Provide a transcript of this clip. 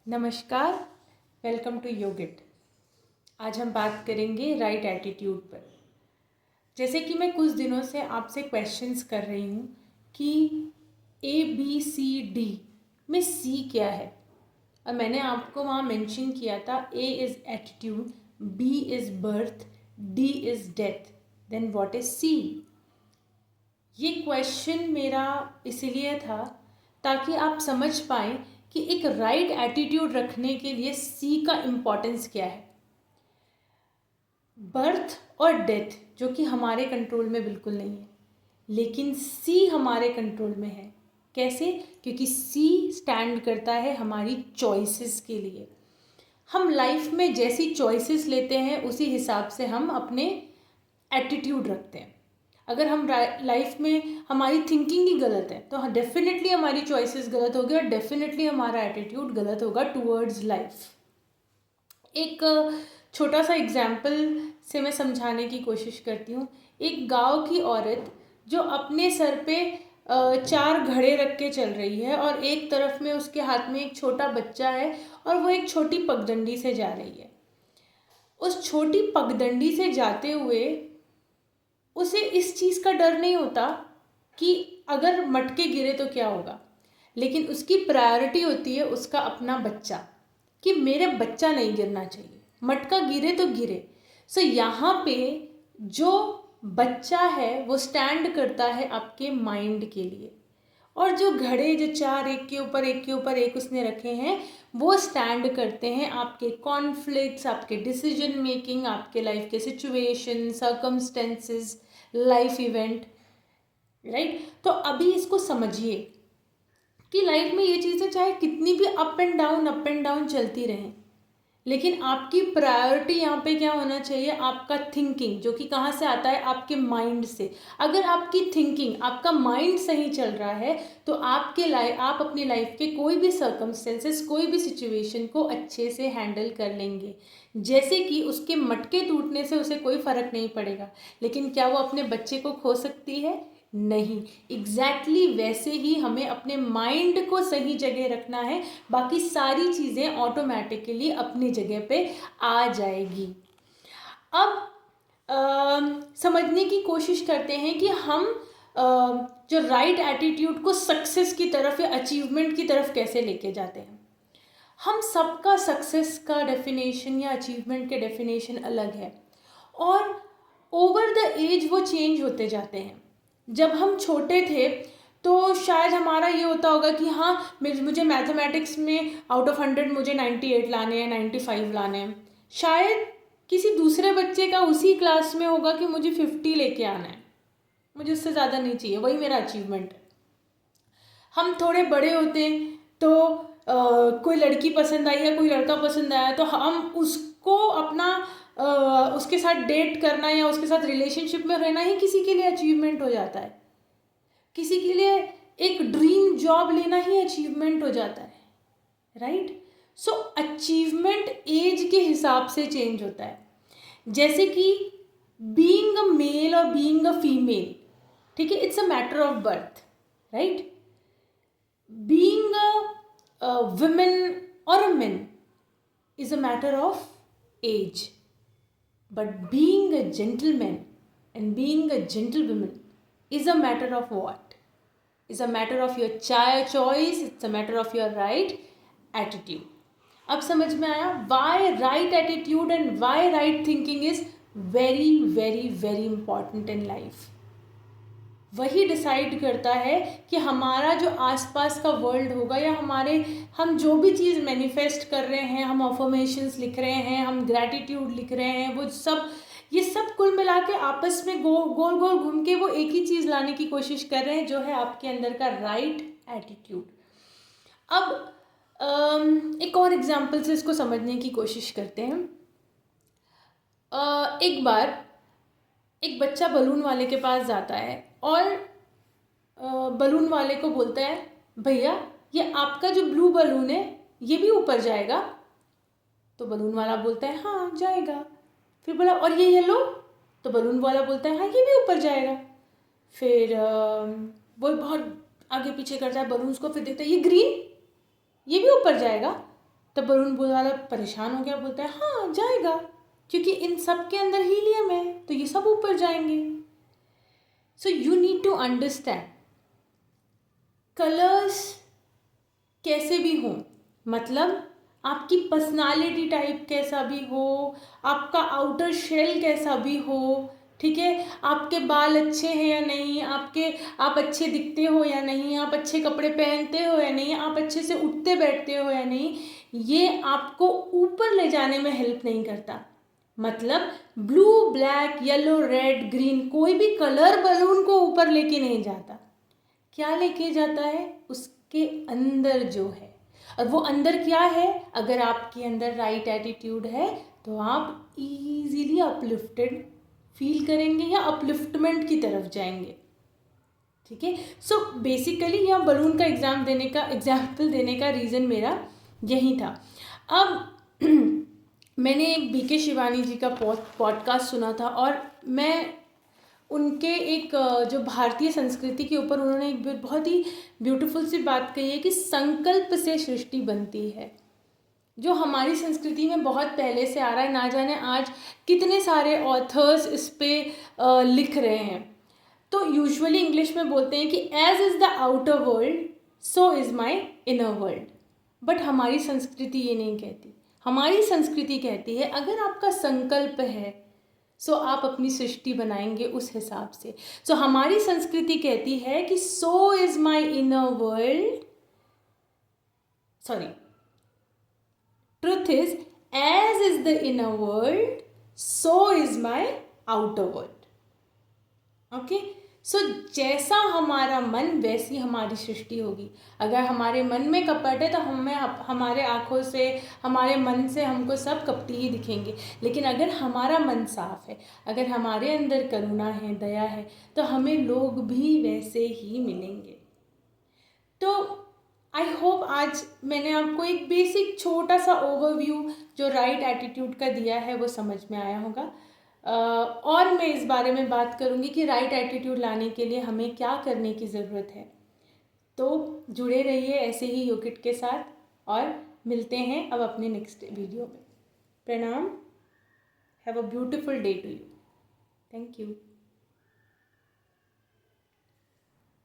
नमस्कार, welcome to योगिट। आज हम बात करेंगे राइट एटीट्यूड पर। जैसे कि मैं कुछ दिनों से आपसे क्वेश्चंस कर रही हूँ कि ABCD में C क्या है, और मैंने आपको वहाँ मेंशन किया था A is attitude, B is birth, D is death, then what is C। ये क्वेश्चन मेरा इसलिए था ताकि आप समझ पाएँ कि एक राइट एटीट्यूड रखने के लिए सी का इम्पोर्टेंस क्या है। बर्थ और डेथ जो कि हमारे कंट्रोल में बिल्कुल नहीं है, लेकिन सी हमारे कंट्रोल में है। कैसे? क्योंकि सी स्टैंड करता है हमारी चॉइसेस के लिए। हम लाइफ में जैसी चॉइसेस लेते हैं उसी हिसाब से हम अपने एटीट्यूड रखते हैं। अगर हम लाइफ में हमारी थिंकिंग ही गलत है तो डेफिनेटली हमारी चॉइसेस गलत होगी और डेफिनेटली हमारा एटीट्यूड गलत होगा टूवर्ड्स लाइफ। एक छोटा सा एग्जाम्पल से मैं समझाने की कोशिश करती हूँ। एक गांव की औरत जो अपने सर पे 4 घड़े रख के चल रही है और एक तरफ में उसके हाथ में एक छोटा बच्चा है और वो एक छोटी पगडंडी से जा रही है। उस छोटी पगडंडी से जाते हुए उसे इस चीज़ का डर नहीं होता कि अगर मटके गिरे तो क्या होगा, लेकिन उसकी प्रायोरिटी होती है उसका अपना बच्चा, कि मेरे बच्चा नहीं गिरना चाहिए, मटका गिरे तो गिरे। सो यहाँ पे जो बच्चा है वो स्टैंड करता है आपके माइंड के लिए, और जो घड़े जो 4 एक के ऊपर एक के ऊपर एक उसने रखे हैं वो स्टैंड करते हैं आपके कॉन्फ्लिक्ट्स, आपके डिसीजन मेकिंग, आपके लाइफ के situation, circumstances, life event, right. तो अभी इसको समझिए कि लाइफ में ये चीज़ें चाहे कितनी भी अप एंड डाउन चलती रहें, लेकिन आपकी प्रायोरिटी यहाँ पे क्या होना चाहिए? आपका थिंकिंग, जो कि कहाँ से आता है? आपके माइंड से। अगर आपकी थिंकिंग, आपका माइंड सही चल रहा है तो आप अपनी लाइफ के कोई भी सर्कमस्टेंसेस, कोई भी सिचुएशन को अच्छे से हैंडल कर लेंगे। जैसे कि उसके मटके टूटने से उसे कोई फ़र्क नहीं पड़ेगा, लेकिन क्या वो अपने बच्चे को खो सकती है? नहीं। एग्जैक्टली वैसे ही हमें अपने माइंड को सही जगह रखना है, बाकी सारी चीज़ें ऑटोमेटिकली अपनी जगह पे आ जाएगी। अब समझने की कोशिश करते हैं कि हम जो राइट एटीट्यूड को सक्सेस की तरफ या अचीवमेंट की तरफ कैसे लेके जाते हैं। हम सबका सक्सेस का डेफिनेशन या अचीवमेंट के डेफिनेशन अलग है, और ओवर द एज वो चेंज होते जाते हैं। जब हम छोटे थे तो शायद हमारा ये होता होगा कि हाँ, मुझे मैथमेटिक्स में आउट ऑफ 100 मुझे 98 लाने हैं, 95 लाने हैं। शायद किसी दूसरे बच्चे का उसी क्लास में होगा कि मुझे 50 लेके आना है, मुझे उससे ज़्यादा नहीं चाहिए, वही मेरा अचीवमेंट है। हम थोड़े बड़े होते हैं तो कोई लड़की पसंद आई या कोई लड़का पसंद आया तो हम उसको अपना उसके साथ डेट करना या उसके साथ रिलेशनशिप में रहना ही किसी के लिए अचीवमेंट हो जाता है। किसी के लिए एक ड्रीम जॉब लेना ही अचीवमेंट हो जाता है, राइट। सो अचीवमेंट एज के हिसाब से चेंज होता है। जैसे कि बीइंग अ मेल और बीइंग अ फीमेल, ठीक है, it's a matter of birth, right. Being a woman or a man is a matter of age, but being a gentleman and being a gentlewoman is a matter of what? Is a matter of your choice. It's a matter of your right attitude. अब समझ में आया why right attitude and why right thinking is very very very important in life. वही decide करता है कि हमारा जो आसपास का वर्ल्ड होगा या हम जो भी चीज़ मैनिफेस्ट कर रहे हैं, हम अफर्मेशंस लिख रहे हैं, हम ग्रैटिट्यूड लिख रहे हैं, ये सब कुल मिला के आपस में गोल गोल घूम के वो एक ही चीज़ लाने की कोशिश कर रहे हैं, जो है आपके अंदर का राइट एटीट्यूड। अब एक और एग्जाम्पल से इसको समझने की कोशिश करते हैं। एक बार एक बच्चा बलून वाले के पास जाता है और बलून वाले को बोलता है, भैया ये आपका जो ब्लू बलून है ये भी ऊपर जाएगा? तो बलून वाला बोलता है हाँ जाएगा। फिर बोला और ये येलो? तो बलून वाला बोलता है हाँ ये भी ऊपर जाएगा। फिर वो बहुत आगे पीछे करता है बलून्स को, फिर देखता है ये ग्रीन, ये भी ऊपर जाएगा? तब बलून वाला परेशान हो गया, बोलता है हाँ जाएगा, क्योंकि इन सब के अंदर हीलियम है तो ये सब ऊपर जाएंगे। So you need to understand colours कैसे भी हो, मतलब आपकी पर्सनालिटी टाइप कैसा भी हो, आपका आउटर शेल कैसा भी हो, ठीक है, आपके बाल अच्छे हैं या नहीं, आप अच्छे दिखते हो या नहीं, आप अच्छे कपड़े पहनते हो या नहीं, आप अच्छे से उठते बैठते हो या नहीं, ये आपको ऊपर ले जाने में हेल्प नहीं करता। मतलब blue, black, yellow, red, green कोई भी कलर बलून को ऊपर लेके नहीं जाता। क्या लेके जाता है? उसके अंदर जो है, और वो अंदर क्या है? अगर आपके अंदर राइट एटीट्यूड है तो आप इजीली अपलिफ्टेड फील करेंगे या अपलिफ्टमेंट की तरफ जाएंगे, ठीक है। सो बेसिकली यह बलून का एग्जाम्पल देने का रीज़न मेरा यही था। अब मैंने एक बीके शिवानी जी का पॉडकास्ट सुना था, और मैं उनके एक जो भारतीय संस्कृति के ऊपर उन्होंने एक बहुत ही ब्यूटीफुल सी बात कही है कि संकल्प से सृष्टि बनती है, जो हमारी संस्कृति में बहुत पहले से आ रहा है। ना जाने आज कितने सारे ऑथर्स इस पे लिख रहे हैं। तो यूजुअली इंग्लिश में बोलते हैं कि as is the outer world so is my inner world, but हमारी संस्कृति ये नहीं कहती। हमारी संस्कृति कहती है अगर आपका संकल्प है सो आप अपनी सृष्टि बनाएंगे उस हिसाब से। सो हमारी संस्कृति कहती है कि सो is my inner world, sorry, truth is as is the inner world so is my outer world, okay। सो जैसा हमारा मन वैसी हमारी सृष्टि होगी। अगर हमारे मन में कपट है तो हमारे आँखों से, हमारे मन से हमको सब कपटी ही दिखेंगे। लेकिन अगर हमारा मन साफ है, अगर हमारे अंदर करुणा है, दया है, तो हमें लोग भी वैसे ही मिलेंगे। तो आई होप आज मैंने आपको एक बेसिक छोटा सा ओवरव्यू जो राइट एटीट्यूड का दिया है वो समझ में आया होगा। और मैं इस बारे में बात करूँगी कि राइट एटीट्यूड लाने के लिए हमें क्या करने की ज़रूरत है। तो जुड़े रहिए ऐसे ही योगिट के साथ, और मिलते हैं अब अपने नेक्स्ट वीडियो में। प्रणाम। Have a beautiful day to you. Thank you.